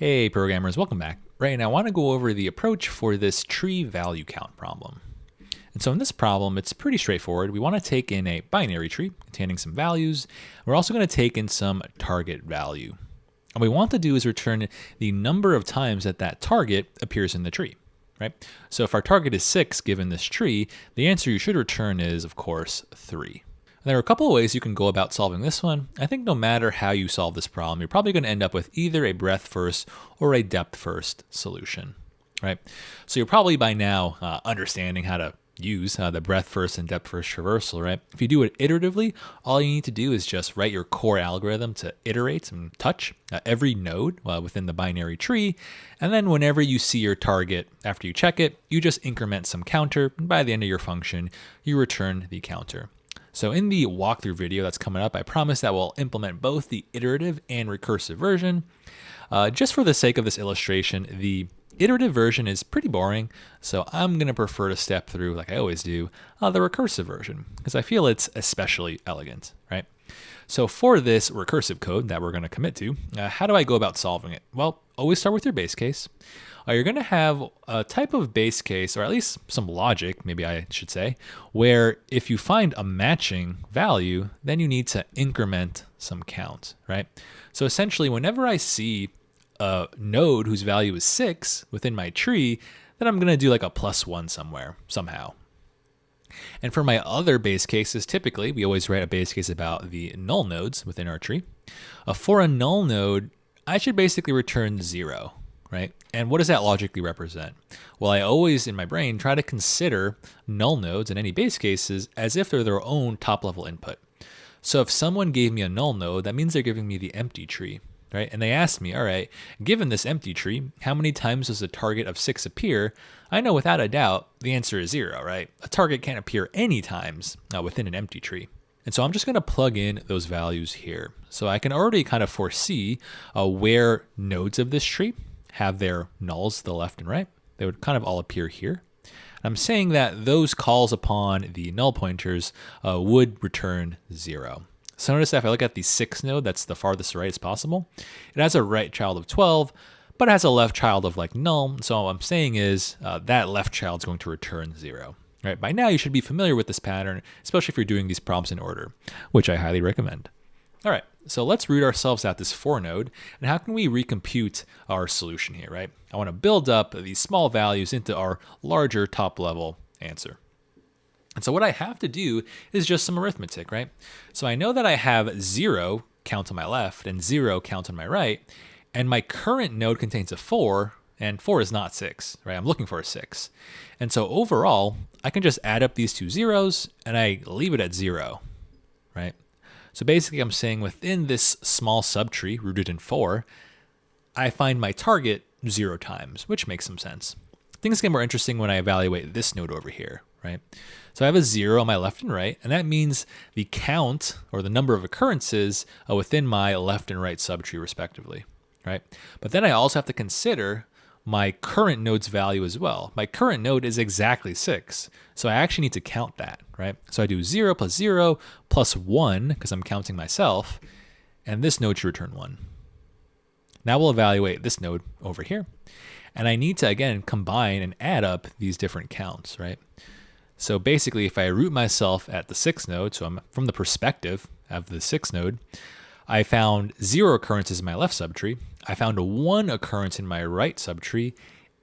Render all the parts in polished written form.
Hey programmers, welcome back. Right now I want to go over the approach for this tree value count problem. And so in this problem, it's pretty straightforward. We want to take in a binary tree containing some values. We're also going to take in some target value. And what we want to do is return the number of times that that target appears in the tree, right? So if our target is 6 given this tree, the answer you should return is, of course, 3. There are a couple of ways you can go about solving this one. I think no matter how you solve this problem, you're probably going to end up with either a breadth first or a depth first solution, right? So you're probably by now understanding how to use the breadth first and depth first traversal, right? If you do it iteratively, all you need to do is just write your core algorithm to iterate and touch every node within the binary tree. And then whenever you see your target, after you check it, you just increment some counter. And by the end of your function, you return the counter. So in the walkthrough video that's coming up, I promise that we'll implement both the iterative and recursive version. Just for the sake of this illustration, the iterative version is pretty boring, so I'm going to prefer to step through, like I always do, the recursive version, because I feel it's especially elegant, right? So for this recursive code that we're going to commit to, how do I go about solving it? Well, always start with your base case. You're going to have a type of base case, or at least some logic, maybe I should say, where if you find a matching value, then you need to increment some count, right? So essentially, whenever I see a node whose value is 6 within my tree, then I'm going to do like a +1 somewhere, somehow. And for my other base cases, typically, we always write a base case about the null nodes within our tree. For a null node, I should basically return 0. Right? And what does that logically represent? Well, I always in my brain try to consider null nodes in any base cases as if they're their own top level input. So if someone gave me a null node, that means they're giving me the empty tree, right? And they asked me, all right, given this empty tree, how many times does a target of 6 appear? I know without a doubt the answer is 0, right? A target can't appear any times within an empty tree. And so I'm just going to plug in those values here. So I can already kind of foresee where nodes of this tree have their nulls to the left and right. They would kind of all appear here. I'm saying that those calls upon the null pointers would return 0. So notice that if I look at the 6 node, that's the farthest right as possible, it has a right child of 12, but it has a left child of like null. So what I'm saying is that left child is going to return 0. Right? By now you should be familiar with this pattern, especially if you're doing these problems in order, which I highly recommend. All right, so let's root ourselves at this 4 node, and how can we recompute our solution here, right? I want to build up these small values into our larger top level answer. And so what I have to do is just some arithmetic, right? So I know that I have 0 count on my left and 0 count on my right, and my current node contains a 4, and 4 is not 6, right? I'm looking for a 6. And so overall, I can just add up these two zeros, and I leave it at 0, right? So basically I'm saying within this small subtree rooted in 4, I find my target 0 times, which makes some sense. Things get more interesting when I evaluate this node over here, right? So I have a 0 on my left and right, and that means the count or the number of occurrences within my left and right subtree respectively, right? But then I also have to consider my current node's value as well. My current node is exactly 6. So I actually need to count that, right? So I do 0 plus 0 plus 1, because I'm counting myself, and this node should return 1. Now we'll evaluate this node over here. And I need to, again, combine and add up these different counts, right? So basically, if I root myself at the 6 node, so I'm from the perspective of the 6 node, I found 0 occurrences in my left subtree. I found a 1 occurrence in my right subtree,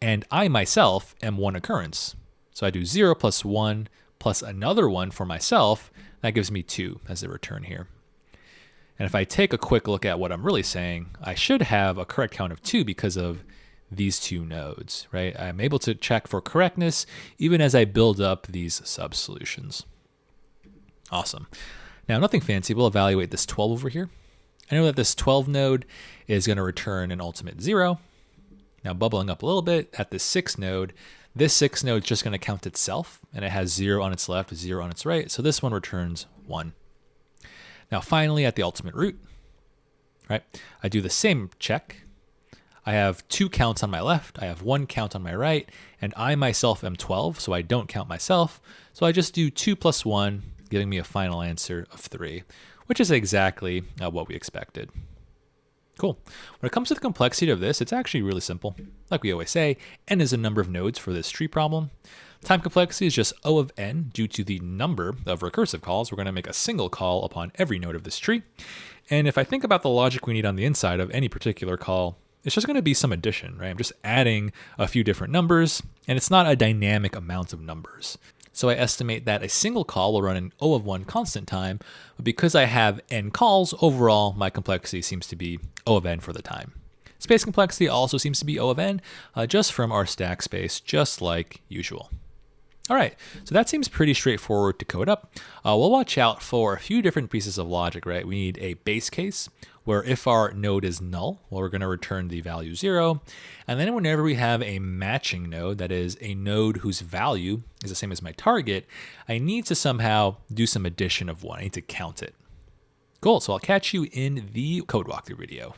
and I myself am 1 occurrence. So I do 0 plus 1 plus another 1 for myself. That gives me 2 as a return here. And if I take a quick look at what I'm really saying, I should have a correct count of 2 because of these 2 nodes, right? I'm able to check for correctness even as I build up these sub-solutions. Awesome. Now, nothing fancy. We'll evaluate this 12 over here. I know that this 12 node is going to return an ultimate 0. Now bubbling up a little bit at this 6 node, this 6 node is just going to count itself, and it has 0 on its left, 0 on its right, so this one returns 1. Now finally at the ultimate root, right, I do the same check. I have 2 counts on my left, I have 1 count on my right, and I myself am 12, so I don't count myself, so I just do 2 plus 1, giving me a final answer of 3. Which is exactly what we expected. Cool. When it comes to the complexity of this, it's actually really simple. Like we always say, n is a number of nodes for this tree problem. Time complexity is just O of n due to the number of recursive calls. We're going to make a single call upon every node of this tree. And if I think about the logic we need on the inside of any particular call, it's just going to be some addition, right? I'm just adding a few different numbers, and it's not a dynamic amount of numbers. So I estimate that a single call will run in O of 1 constant time, but because I have n calls, overall my complexity seems to be O of n for the time. Space complexity also seems to be O of n, just from our stack space, just like usual. All right, so that seems pretty straightforward to code up. We'll watch out for a few different pieces of logic, right? We need a base case where if our node is null, well, we're going to return the value 0. And then whenever we have a matching node, that is a node whose value is the same as my target, I need to somehow do some addition of 1. I need to count it. Cool, so I'll catch you in the code walkthrough video.